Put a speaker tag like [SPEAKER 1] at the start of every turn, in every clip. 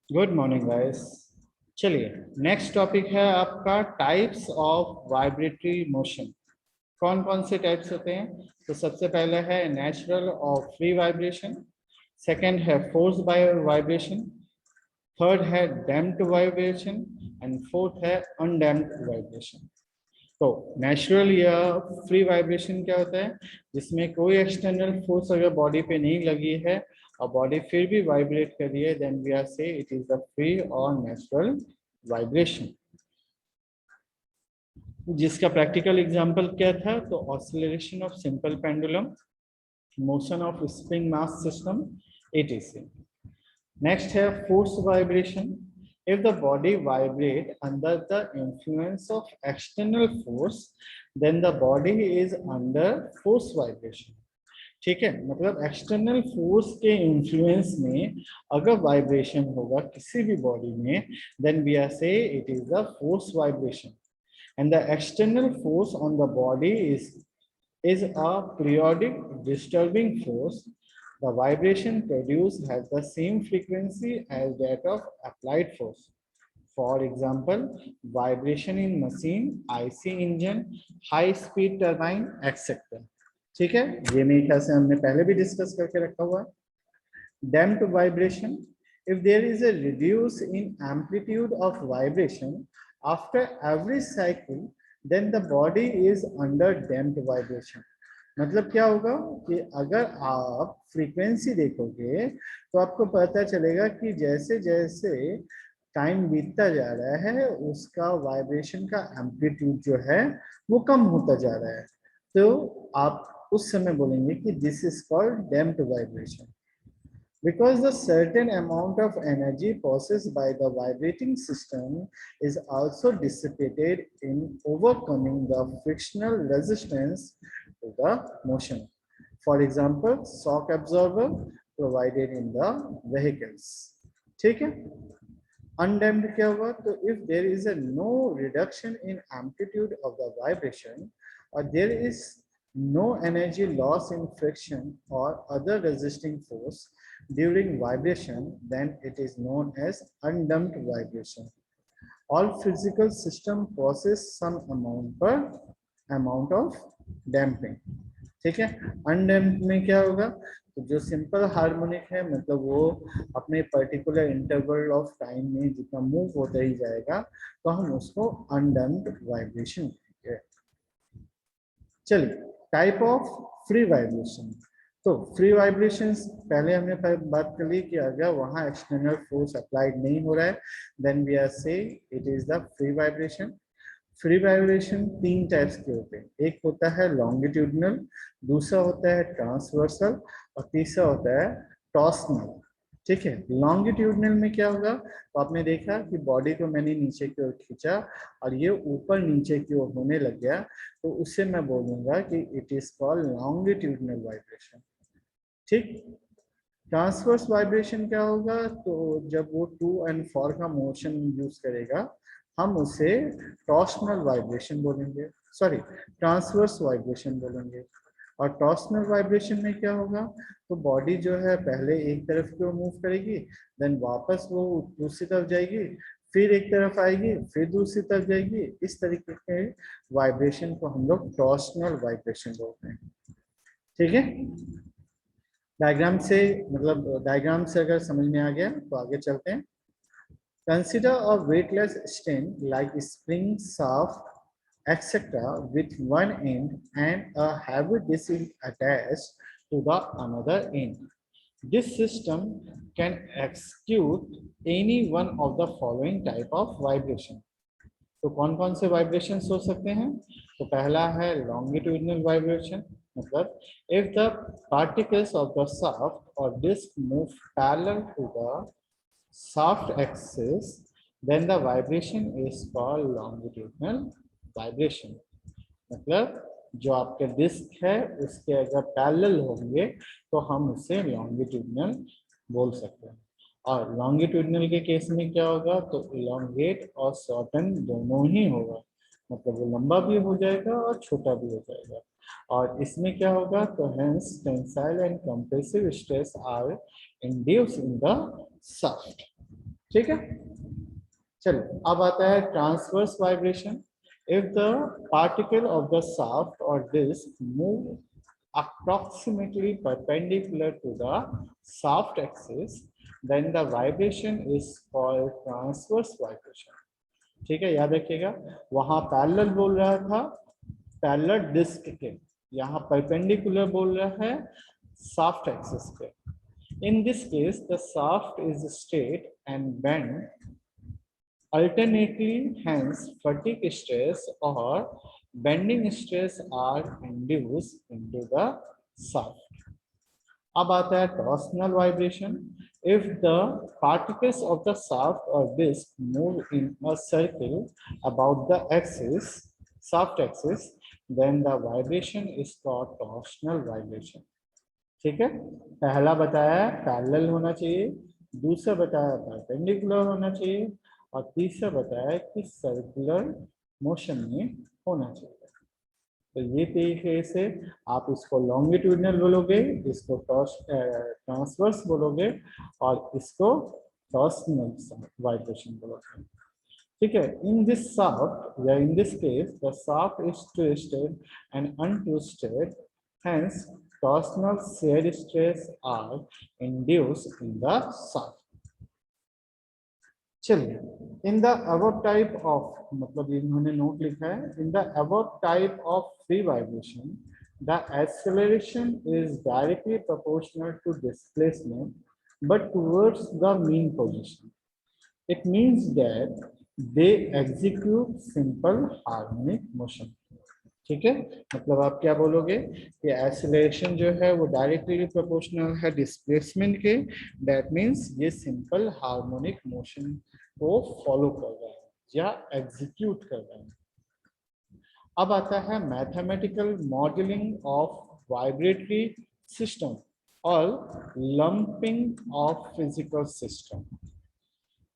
[SPEAKER 1] Good morning guys. चलिए, next topic है आपका टाइप्स ऑफ वाइब्रेटरी मोशन। कौन कौन से टाइप्स होते हैं? तो सबसे पहले है नेचुरल और फ्री वाइब्रेशन, सेकंड है फोर्स बाय वाइब्रेशन, थर्ड है डैम्प्ड वाइब्रेशन एंड फोर्थ है अनडैम्प्ड वाइब्रेशन। तो नेचुरल या फ्री वाइब्रेशन क्या होता है? जिसमें कोई एक्सटर्नल फोर्स अगर बॉडी पे नहीं लगी है और बॉडी फिर भी वाइब्रेट कर रही है, then we are say it is the free और नेचुरल वाइब्रेशन। जिसका प्रैक्टिकल एग्जांपल क्या था? तो oscillation of simple pendulum, motion of spring mass system, etc. Next है force vibration. If the body vibrate under the influence of external force, then the body is under force vibration. ठीक है, मतलब external force के influence में अगर vibration होगा किसी भी बॉडी में, then we are say it is the force vibration. And the external force on the body is a periodic disturbing force. The vibration produced has the same frequency as that of applied force. For example, vibration in machine, IC engine, high speed turbine, etc. ठीक है, ये मेरे ख्याल से हमने पहले भी discuss करके रखा हुआ है। Damped vibration. If there is a reduce in amplitude of vibration after every cycle, then the body is under damped vibration. मतलब क्या होगा कि अगर आप फ्रीक्वेंसी देखोगे तो आपको पता चलेगा कि जैसे जैसे टाइम बीतता जा रहा है उसका वाइब्रेशन का एम्पलीट्यूड जो है वो कम होता जा रहा है। तो आप उस समय बोलेंगे कि this is called damped vibration. Because the certain amount of energy possessed by the vibrating system is also dissipated in overcoming the frictional resistance to the motion. For example, shock absorber provided in the vehicles. ठीक है? Undamped क्या हुआ? तो if there is a no reduction in amplitude of the vibration or there is no energy loss in friction or other resisting force during vibration, then it is known as undamped vibration. All physical system possess some amount of damping. ठीक है? Undamped में क्या होगा? तो जो simple harmonic है मतलब वो अपने पर्टिकुलर इंटरवल ऑफ टाइम में जितना मूव होता ही जाएगा तो हम उसको अनडैम्प्ड वाइब्रेशन कहेंगे। चलिए, टाइप ऑफ फ्री वाइब्रेशन। तो फ्री वाइब्रेशंस पहले हमने बात कर ली कि अगर वहां एक्सटर्नल फोर्स अप्लाइड नहीं हो रहा है then we are say it is the free vibration. Free vibration तीन टाइप्स के होते हैं, एक होता है लॉन्गिट्यूडनल, दूसरा होता है ट्रांसवर्सल और तीसरा होता है टॉर्सनल। ठीक है, लॉन्गिट्यूडनल में क्या होगा? तो आपने देखा कि बॉडी को मैंने नीचे की ओर खींचा और ये ऊपर नीचे की ओर होने लग गया, तो उससे मैं बोलूंगा कि it is called longitudinal vibration. ठीक। ट्रांसवर्स वाइब्रेशन क्या होगा? तो जब वो टू एंड फॉर का मोशन यूज करेगा हम उसे टॉर्सनल वाइब्रेशन बोलेंगे, सॉरी ट्रांसवर्स वाइब्रेशन बोलेंगे। और टॉर्सनल वाइब्रेशन में क्या होगा? तो बॉडी जो है पहले एक तरफ की ओर मूव करेगी, देन वापस वो दूसरी तरफ जाएगी, फिर एक तरफ आएगी, फिर दूसरी तरफ जाएगी। इस तरीके के वाइब्रेशन को हम लोग टॉर्सनल वाइब्रेशन बोलते हैं। ठीक है, डायग्राम से मतलब डायग्राम से अगर समझ में आ गया तो आगे चलते हैं। Consider a weightless stem like spring shaft, etc., with one end and a heavy disc attached to the another end. This system can execute any one of the following type of vibration. तो कौन कौन से vibrations हो सकते हैं? तो पहला है लॉन्गिट्यूडनल वाइब्रेशन, मतलब if the particles of the shaft or disc move parallel to the shaft axis, then the vibration is called longitudinal vibration. मतलब जो आपके डिस्क है उसके अगर पैरेलल होंगे तो हम उसे लॉन्गिट्यूडनल बोल सकते हैं। और लॉन्गिट्यूडनल के केस में क्या होगा? तो इलोंगेट और शॉर्टन दोनों ही होगा, मतलब वो लंबा भी हो जाएगा और छोटा भी हो जाएगा। और इसमें क्या होगा? तो hence tensile and compressive stress are induce in the shaft. ठीक है, चलो अब आता है transverse vibration. If the particle of the shaft और disc move approximately perpendicular to the shaft axis, then the vibration is called transverse vibration. ठीक है, याद रखिएगा, वहां पैरेलल बोल रहा था पैरेलल डिस्क के, यहाँ परपेंडिकुलर बोल रहा है शाफ्ट एक्सिस पे। In this case, the shaft is straight and bent alternately, hence fatigue stress or bending stress are induced into the shaft. अब आता है torsional vibration. If the particles of the shaft or disc move in a circle about the axis, shaft axis, then the vibration is called torsional vibration. ठीक है, पहला बताया parallel होना चाहिए, दूसरा बताया परपेंडिकुलर होना चाहिए, और तीसरा बताया कि सर्कुलर मोशन में होना चाहिए। तो ये तरीके से आप इसको लॉन्गिट्यूडनल बोलोगे, इसको ट्रांसवर्स बोलोगे, और इसको टॉर्सनल वाइब्रेशन बोलोगे। ठीक है, इन दिस शाफ्ट या in this case the shaft is twisted and untwisted, hence torsional shear stress are induced in the shaft. चलिए, in the above type of, मतलब इन्होंने नोट लिखा है, in the above type of free vibration the acceleration is directly proportional to displacement but towards the mean position. It means that they execute simple harmonic motion. ठीक है, मतलब आप क्या बोलोगे कि एक्सेलरेशन जो है वो डायरेक्टली प्रोपोर्शनल है डिस्प्लेसमेंट के, दैट मींस ये सिंपल हार्मोनिक मोशन को फॉलो कर रहा है या एग्जीक्यूट कर रहा है। अब आता है mathematical modelling of vibratory system और लंपिंग ऑफ फिजिकल सिस्टम।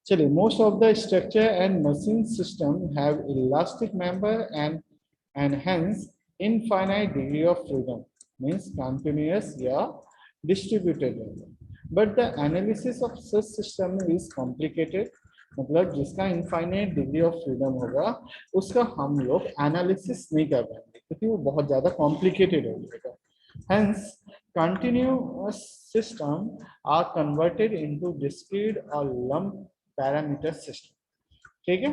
[SPEAKER 1] चलिए, most of the structure and machine system have elastic member and hence infinite degree of freedom, means continuous या distributed level. But the analysis of such system is complicated, मतलब जिसका infinite degree of freedom होगा उसका हम लोग analysis नहीं कर पाएंगे क्योंकि वो बहुत ज़्यादा complicated हो जाएगा. Hence continuous system are converted into discrete or lump parameter system. ठीक है,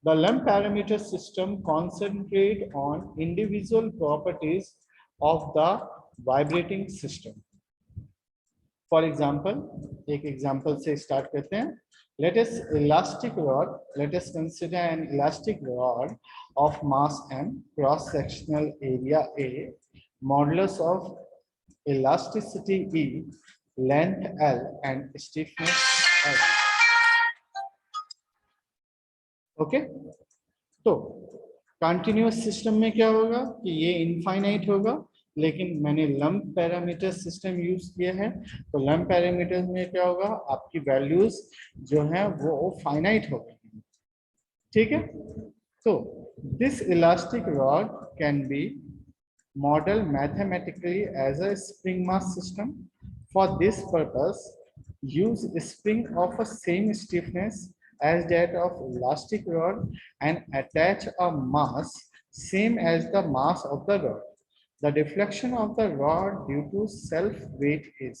[SPEAKER 1] the lump parameter system concentrate on individual properties of the vibrating system. For example, एक example से start करते हैं. Let us consider an elastic rod of mass m, cross sectional area a, modulus of elasticity e, length l and stiffness h. Okay, तो continuous system में क्या होगा कि ये इनफाइनाइट होगा, लेकिन मैंने लंप पैरामीटर सिस्टम यूज किया है, तो लंप पैरामीटर में क्या होगा, आपकी वैल्यूज जो है वो फाइनाइट हो गई। ठीक है, तो this elastic rod can be model mathematically as a spring mass system. For this purpose use spring of a same stiffness as that of elastic rod and attach a mass same as the mass of the rod. The deflection of the rod due to self weight is,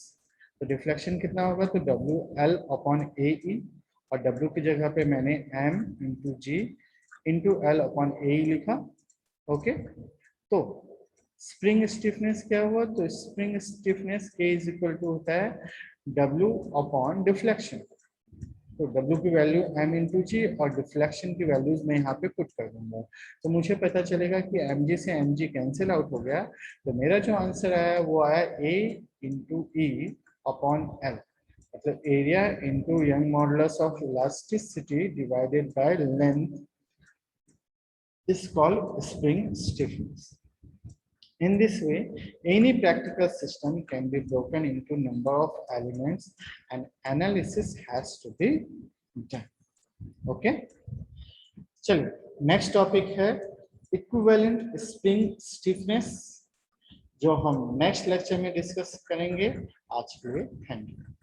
[SPEAKER 1] तो deflection कितना होगा, तो WL upon AE, और W की जगह पे मैंने M into G into L upon AE लिखा। ओके, तो स्प्रिंग स्टिफनेस क्या हुआ, तो spring stiffness K is equal to होता है W अपॉन डिफ्लेक्शन। तो W की वैल्यू M इंटू जी और डिफ्लेक्शन की वैल्यूज मैं यहाँ पे पुट कर दूंगा, तो मुझे पता चलेगा कि mg से mg कैंसिल आउट हो गया, तो मेरा जो आंसर आया वो आया A into E upon L, मतलब area into young modulus of elasticity divided by length is called spring stiffness. In this way, any practical system can be broken into number of elements and analysis has to be done. Okay? चलिए, next topic है equivalent spring stiffness, जो हम next lecture में discuss करेंगे. आज के लिए thank you.